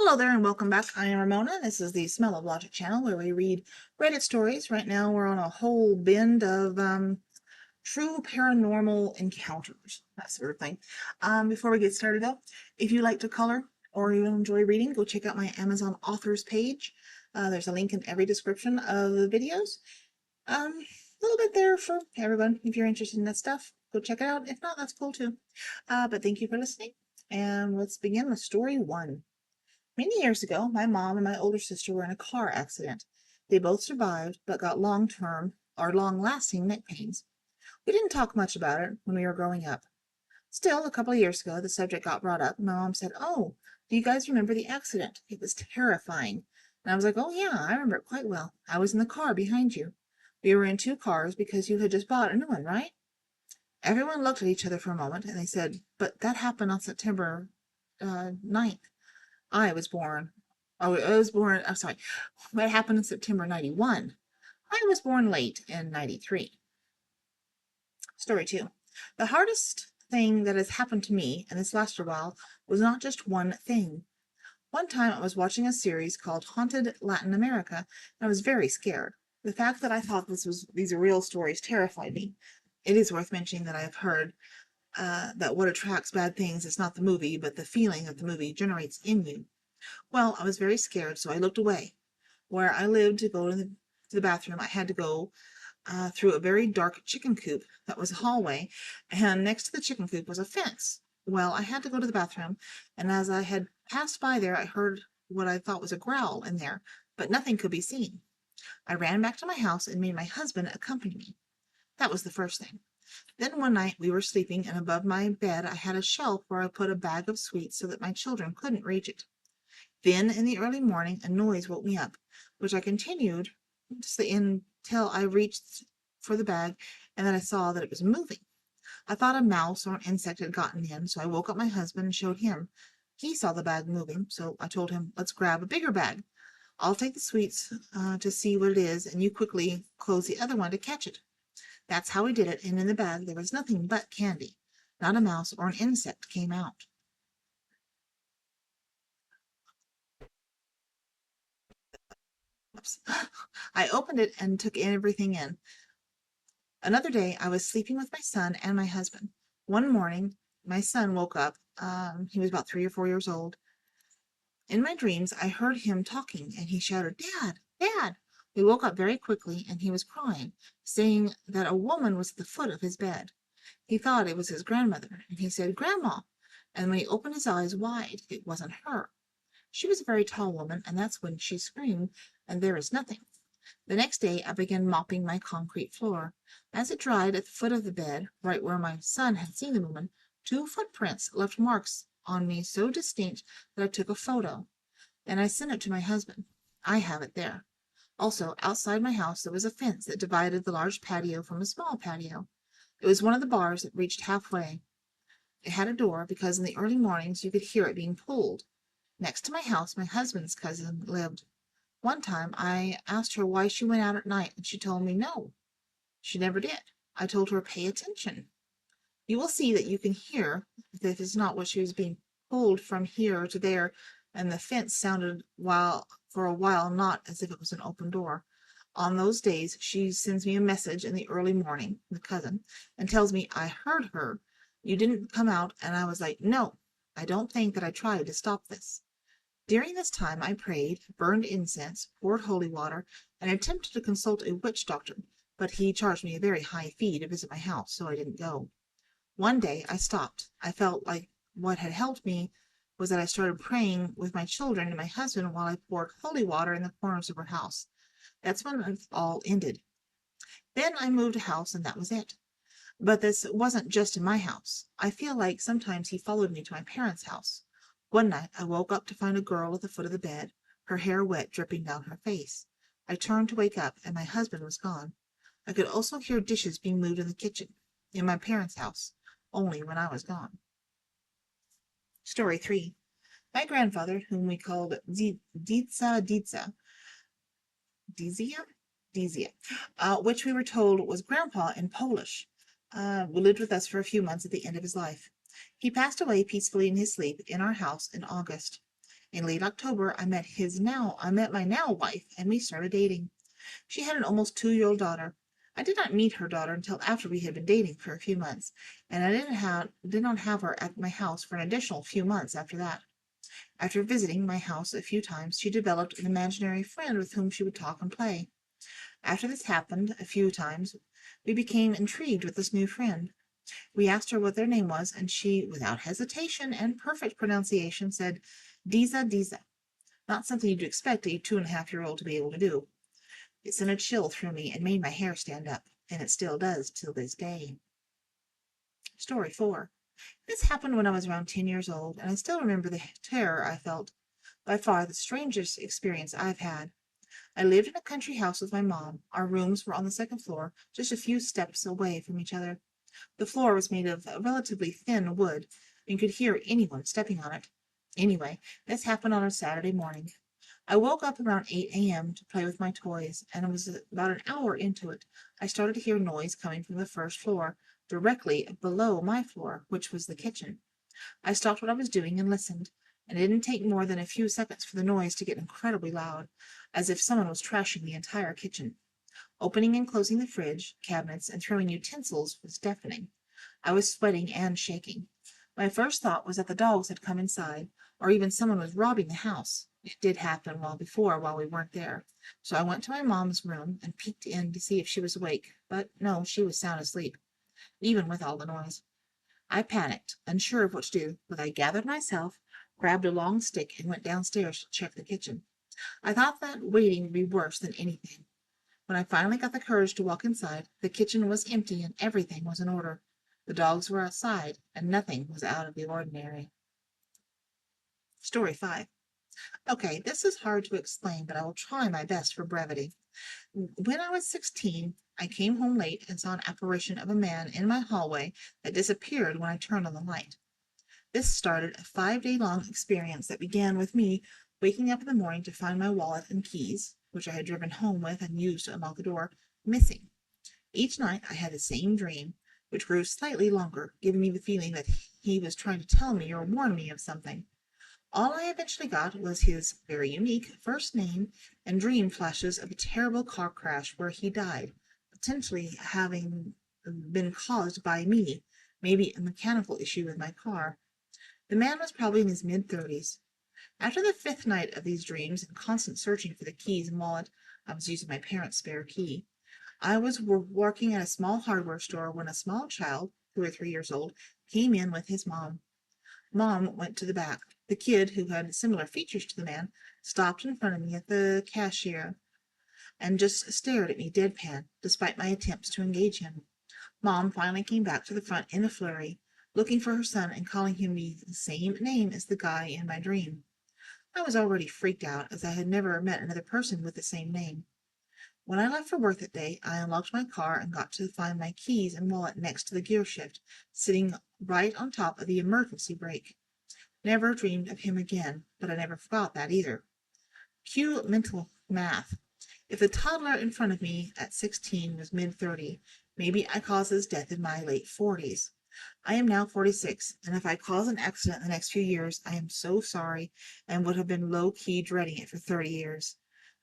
Hello there and welcome back. I am Ramona. This is the Smell of Logic channel where we read Reddit stories. Right now we're on a whole bend of true paranormal encounters, that sort of thing. Before we get started though, if you like to color or you enjoy reading, go check out my Amazon authors page. There's a link in every description of the videos. A little bit there for everyone. If you're interested in that stuff, go check it out. If not, that's cool too. But thank you for listening. And let's begin with story 1. Many years ago, my mom and my older sister were in a car accident. They both survived, but got long-term or long-lasting neck pains. We didn't talk much about it when we were growing up. Still, a couple of years ago, the subject got brought up, and my mom said, "Oh, do you guys remember the accident? It was terrifying." And I was like, "Oh yeah, I remember it quite well. I was in the car behind you. We were in two cars because you had just bought a new one, right?" Everyone looked at each other for a moment, and they said, "But that happened on September 9th. I was born. I'm sorry. What happened in September 91? I was born late in 93. Story 2. The hardest thing that has happened to me, and this lasted a while, was not just one thing. One time I was watching a series called Haunted Latin America, and I was very scared. The fact that I thought these are real stories terrified me. It is worth mentioning that I have heard that what attracts bad things is not the movie, but the feeling that the movie generates in you. Well, I was very scared, so I looked away. Where I lived, to go to the bathroom, I had to go through a very dark chicken coop that was a hallway, and next to the chicken coop was a fence. Well, I had to go to the bathroom, and as I had passed by there, I heard what I thought was a growl in there, but nothing could be seen. I ran back to my house and made my husband accompany me. That was the first thing. Then one night we were sleeping, and above my bed I had a shelf where I put a bag of sweets so that my children couldn't reach it. Then, in the early morning, a noise woke me up, which I continued until I reached for the bag, and then I saw that it was moving. I thought a mouse or an insect had gotten in, so I woke up my husband and showed him. He saw the bag moving, so I told him, "Let's grab a bigger bag. I'll take the sweets to see what it is, and you quickly close the other one to catch it." That's how we did it, and in the bag there was nothing but candy. Not a mouse or an insect came out. Oops. I opened it and took everything in. Another day, I was sleeping with my son and my husband. One morning, my son woke up. He was about 3 or 4 years old. In my dreams, I heard him talking, and he shouted, "Dad, Dad!" We woke up very quickly, and he was crying, saying that a woman was at the foot of his bed. He thought it was his grandmother, and he said, "Grandma!" And when he opened his eyes wide, it wasn't her. She was a very tall woman, and that's when she screamed, and there is nothing. The next day I began mopping my concrete floor. As it dried at the foot of the bed, right where my son had seen the woman, two footprints left marks on me so distinct that I took a photo. Then I sent it to my husband. I have it there. Also, outside my house there was a fence that divided the large patio from a small patio. It was one of the bars that reached halfway. It had a door because in the early mornings you could hear it being pulled. Next to my house my husband's cousin lived. One time I asked her why she went out at night, and she told me no, she never did. I told her, "Pay attention. You will see that you can hear that it's not what she was being pulled from here to there, and the fence sounded for a while not as if it was an open door. On those days she sends me a message in the early morning, the cousin, and tells me I heard her. You didn't come out, and I was like, no, I don't think that I tried to stop this. During this time I prayed, burned incense, poured holy water, and attempted to consult a witch doctor, but he charged me a very high fee to visit my house, so I didn't go. One day I stopped. I felt like what had helped me was that I started praying with my children and my husband while I poured holy water in the corners of our house. That's when it all ended. Then I moved a house, and that was it. But this wasn't just in my house. I feel like sometimes he followed me to my parents' house. One night I woke up to find a girl at the foot of the bed, her hair wet, dripping down her face. I turned to wake up, and my husband was gone. I could also hear dishes being moved in the kitchen, in my parents' house, only when I was gone. Story 3. My grandfather, whom we called Dizia, which we were told was Grandpa in Polish, lived with us for a few months at the end of his life. He passed away peacefully in his sleep in our house in August. In late October, I met my now wife, and we started dating. She had an almost 2-year-old daughter. I did not meet her daughter until after we had been dating for a few months, and I did not have her at my house for an additional few months after that. After visiting my house a few times, she developed an imaginary friend with whom she would talk and play. After this happened a few times, we became intrigued with this new friend. We asked her what their name was, and she, without hesitation and perfect pronunciation, said, Diza Diza. Not something you'd expect a 2.5-year-old to be able to do. It sent a chill through me and made my hair stand up, and it still does till this day. Story 4. This happened when I was around 10 years old, and I still remember the terror I felt. By far the strangest experience I've had. I lived in a country house with my mom. Our rooms were on the second floor, just a few steps away from each other. The floor was made of relatively thin wood, and you could hear anyone stepping on it. Anyway, this happened on a Saturday morning. I woke up around 8 a.m. to play with my toys, and it was about an hour into it. I started to hear noise coming from the first floor, directly below my floor, which was the kitchen. I stopped what I was doing and listened, and it didn't take more than a few seconds for the noise to get incredibly loud, as if someone was trashing the entire kitchen. Opening and closing the fridge, cabinets, and throwing utensils was deafening. I was sweating and shaking. My first thought was that the dogs had come inside, or even someone was robbing the house. It did happen while we weren't there. So I went to my mom's room and peeked in to see if she was awake, but no, she was sound asleep, even with all the noise. I panicked, unsure of what to do, but I gathered myself, grabbed a long stick, and went downstairs to check the kitchen. I thought that waiting would be worse than anything. When I finally got the courage to walk inside, the kitchen was empty and everything was in order. The dogs were outside, and nothing was out of the ordinary. Story 5. Okay, this is hard to explain, but I will try my best for brevity. When I was 16, I came home late and saw an apparition of a man in my hallway that disappeared when I turned on the light. This started a 5-day-long experience that began with me waking up in the morning to find my wallet and keys, which I had driven home with and used to unlock the door, missing. Each night I had the same dream, which grew slightly longer, giving me the feeling that he was trying to tell me or warn me of something. All I eventually got was his very unique first name and dream flashes of a terrible car crash where he died, potentially having been caused by me, maybe a mechanical issue with my car. The man was probably in his mid-30s. After the 5th night of these dreams and constant searching for the keys and wallet, I was using my parents' spare key. I was working at a small hardware store when a small child, 2 or 3 years old, came in with his mom. Mom went to the back. The kid, who had similar features to the man, stopped in front of me at the cashier and just stared at me deadpan, despite my attempts to engage him. Mom finally came back to the front in a flurry, looking for her son and calling him the same name as the guy in my dream. I was already freaked out, as I had never met another person with the same name. When I left for work that day, I unlocked my car and got to find my keys and wallet next to the gear shift, sitting right on top of the emergency brake. Never dreamed of him again, but I never forgot that either. Cue mental math. If the toddler in front of me at 16 was mid-30, maybe I caused his death in my late 40s. I am now 46, and if I cause an accident in the next few years, I am so sorry and would have been low-key dreading it for 30 years.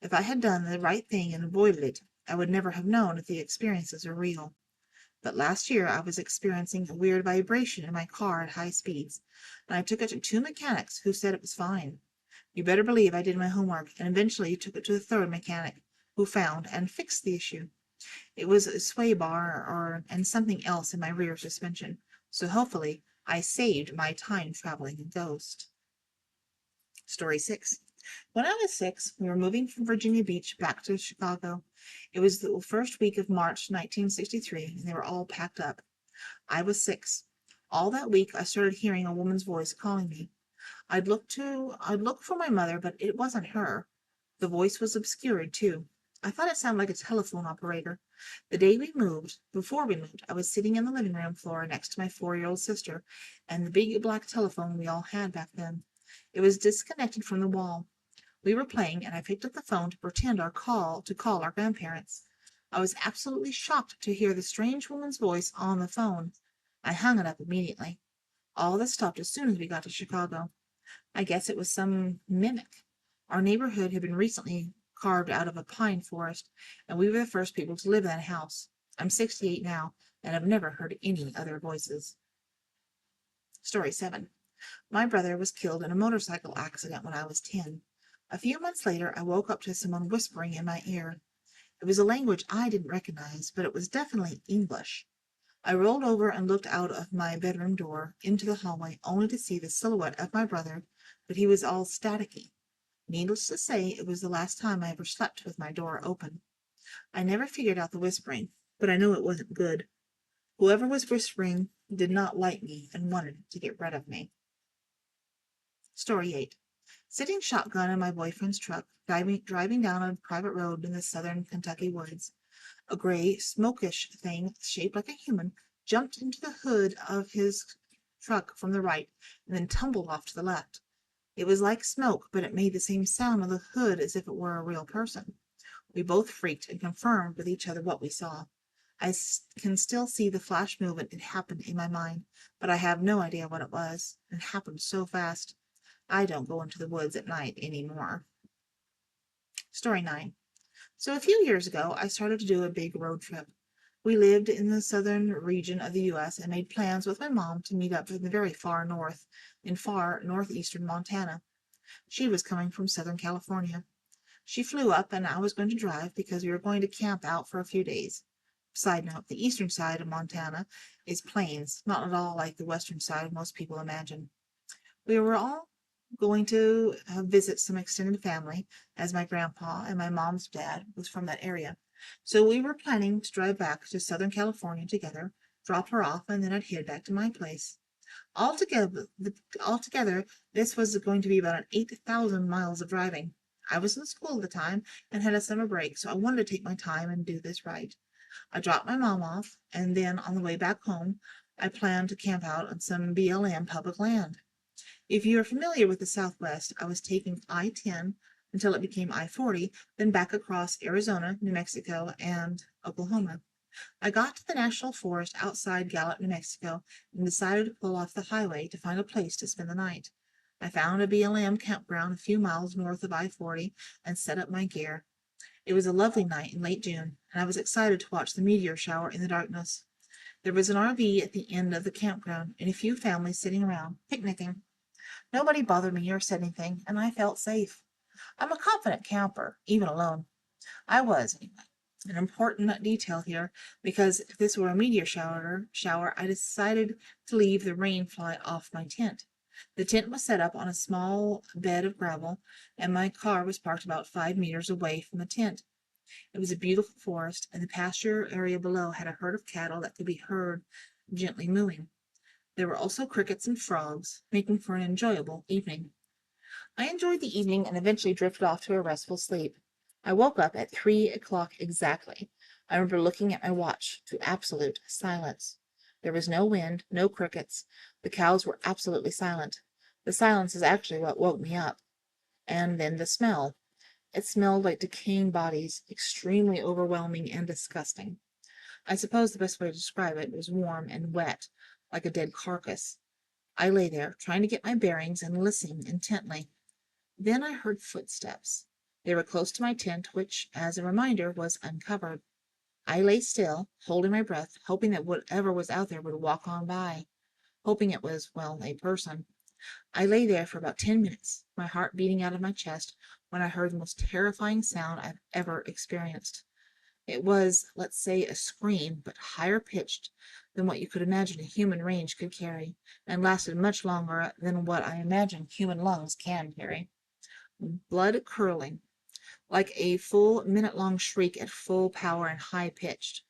If I had done the right thing and avoided it, I would never have known if the experiences are real. But last year I was experiencing a weird vibration in my car at high speeds, and I took it to 2 mechanics who said it was fine. You better believe I did my homework and eventually took it to the 3rd mechanic, who found and fixed the issue. It was a sway bar and something else in my rear suspension, so hopefully I saved my time traveling ghost. Story 6. When I was 6, we were moving from Virginia Beach back to Chicago. It was the first week of March 1963, and they were all packed up. I was 6. All that week I started hearing a woman's voice calling me. I'd look for my mother, but it wasn't her. The voice was obscured, too. I thought it sounded like a telephone operator. Before we moved, I was sitting in the living room floor next to my 4-year-old sister and the big black telephone we all had back then. It was disconnected from the wall. We were playing, and I picked up the phone to call our grandparents. I was absolutely shocked to hear the strange woman's voice on the phone. I hung it up immediately. All this stopped as soon as we got to Chicago. I guess it was some mimic. Our neighborhood had been recently carved out of a pine forest, and we were the first people to live in that house. I'm 68 now, and I've never heard any other voices. Story 7. My brother was killed in a motorcycle accident when I was 10. A few months later, I woke up to someone whispering in my ear. It was a language I didn't recognize, but it was definitely English. I rolled over and looked out of my bedroom door into the hallway, only to see the silhouette of my brother, but he was all staticky. Needless to say, it was the last time I ever slept with my door open. I never figured out the whispering, but I knew it wasn't good. Whoever was whispering did not like me and wanted to get rid of me. Story 8. Sitting shotgun in my boyfriend's truck, driving down a private road in the southern Kentucky woods, a gray, smokish thing shaped like a human jumped into the hood of his truck from the right and then tumbled off to the left. It was like smoke, but it made the same sound on the hood as if it were a real person. We both freaked and confirmed with each other what we saw. I can still see the flash movement it happened in my mind, but I have no idea what it was. It happened so fast. I don't go into the woods at night anymore. Story 9. So a few years ago, I started to do a big road trip. We lived in the southern region of the U.S. and made plans with my mom to meet up in the very far north, in far northeastern Montana. She was coming from Southern California. She flew up and I was going to drive because we were going to camp out for a few days. Side note, the eastern side of Montana is plains, not at all like the western side most people imagine. We were all going to visit some extended family, as my grandpa and my mom's dad was from that area. So we were planning to drive back to Southern California together, drop her off, and then I'd head back to my place. Altogether, this was going to be about 8,000 miles of driving. I was in school at the time and had a summer break, so I wanted to take my time and do this right. I dropped my mom off, and then on the way back home, I planned to camp out on some BLM public land. If you are familiar with the Southwest, I was taking I-10 until it became I-40, then back across Arizona, New Mexico, and Oklahoma. I got to the national forest outside Gallup, New Mexico, and decided to pull off the highway to find a place to spend the night. I found a BLM campground a few miles north of I-40 and set up my gear. It was a lovely night in late June, and I was excited to watch the meteor shower in the darkness. There was an RV at the end of the campground and a few families sitting around, picnicking. Nobody bothered me or said anything, and I felt safe. I'm a confident camper, even alone. I was, anyway. An important detail here, because if this were a meteor shower, I decided to leave the rain fly off my tent. The tent was set up on a small bed of gravel, and my car was parked about 5 meters away from the tent. It was a beautiful forest, and the pasture area below had a herd of cattle that could be heard gently mooing. There were also crickets and frogs, making for an enjoyable evening. I enjoyed the evening and eventually drifted off to a restful sleep. I woke up at 3 o'clock exactly. I remember looking at my watch to absolute silence. There was no wind, no crickets. The cows were absolutely silent. The silence is actually what woke me up. And then the smell. It smelled like decaying bodies, extremely overwhelming and disgusting. I suppose the best way to describe it was warm and wet, like a dead carcass. I lay there, trying to get my bearings and listening intently. Then I heard footsteps. They were close to my tent, which, as a reminder, was uncovered. I lay still, holding my breath, hoping that whatever was out there would walk on by, hoping it was, well, a person. I lay there for about 10 minutes, my heart beating out of my chest, when I heard the most terrifying sound I've ever experienced. It was, let's say, a scream, but higher pitched than what you could imagine a human range could carry, and lasted much longer than what I imagine human lungs can carry. Blood curdling, like a full minute-long shriek at full power and high-pitched.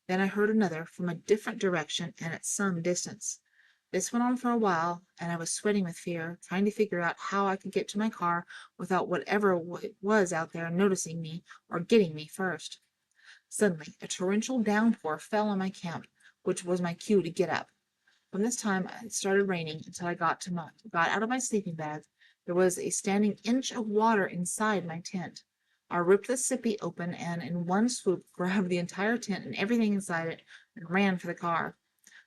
Then I heard another from a different direction and at some distance. This went on for a while, and I was sweating with fear, trying to figure out how I could get to my car without whatever it was out there noticing me or getting me first. Suddenly, a torrential downpour fell on my camp, which was my cue to get up. From this time it started raining until I got out of my sleeping bag. There was a standing inch of water inside my tent. I ripped the sippy open and in one swoop grabbed the entire tent and everything inside it and ran for the car.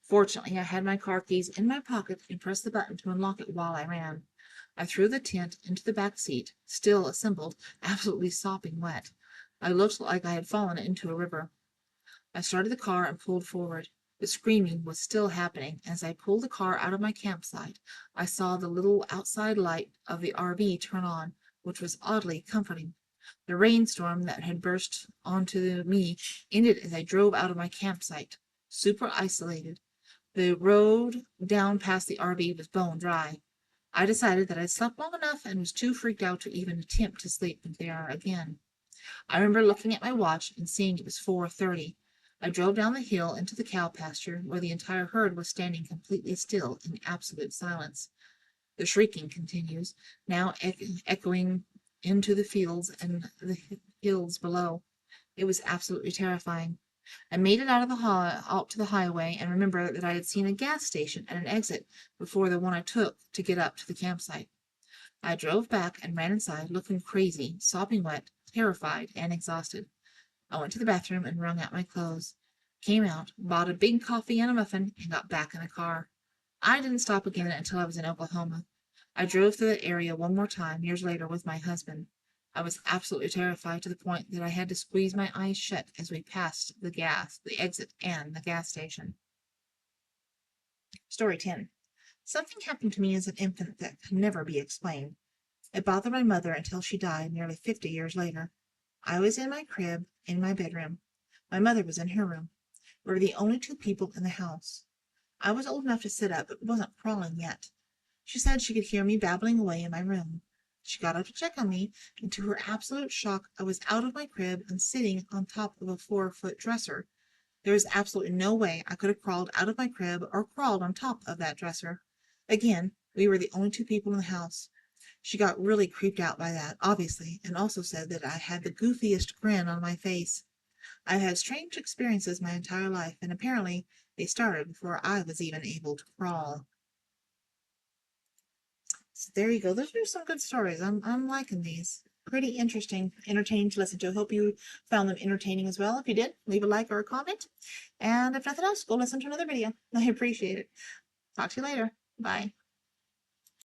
Fortunately, I had my car keys in my pocket and pressed the button to unlock it while I ran. I threw the tent into the back seat, still assembled, absolutely sopping wet. I looked like I had fallen into a river. I started the car and pulled forward. The screaming was still happening. As I pulled the car out of my campsite, I saw the little outside light of the RV turn on, which was oddly comforting. The rainstorm that had burst onto me ended as I drove out of my campsite, super isolated. The road down past the RV was bone dry. I decided that I'd slept long enough and was too freaked out to even attempt to sleep there again. I remember looking at my watch and seeing it was 4:30. I drove down the hill into the cow pasture, where the entire herd was standing completely still in absolute silence. The shrieking continues, now echoing into the fields and the hills below. It was absolutely terrifying. I made it out to the highway and remember that I had seen a gas station and an exit before the one I took to get up to the campsite. I drove back and ran inside, looking crazy, sopping wet, terrified, and exhausted. I went to the bathroom and wrung out my clothes. Came out, bought a big coffee and a muffin, and got back in the car. I didn't stop again until I was in Oklahoma. I drove through that area one more time years later with my husband. I was absolutely terrified to the point that I had to squeeze my eyes shut as we passed the exit, and the gas station. Story 10. Something happened to me as an infant that could never be explained. It bothered my mother until she died nearly 50 years later. I was in my crib, in my bedroom. My mother was in her room. We were the only two people in the house. I was old enough to sit up, but wasn't crawling yet. She said she could hear me babbling away in my room. She got up to check on me, and to her absolute shock, I was out of my crib and sitting on top of a 4-foot dresser. There was absolutely no way I could have crawled out of my crib or crawled on top of that dresser. Again, we were the only two people in the house. She got really creeped out by that, obviously, and also said that I had the goofiest grin on my face. I've had strange experiences my entire life, and apparently they started before I was even able to crawl. So there you go. Those are some good stories. I'm liking these. Pretty interesting, entertaining to listen to. I hope you found them entertaining as well. If you did, leave a like or a comment. And if nothing else, go listen to another video. I appreciate it. Talk to you later. Bye.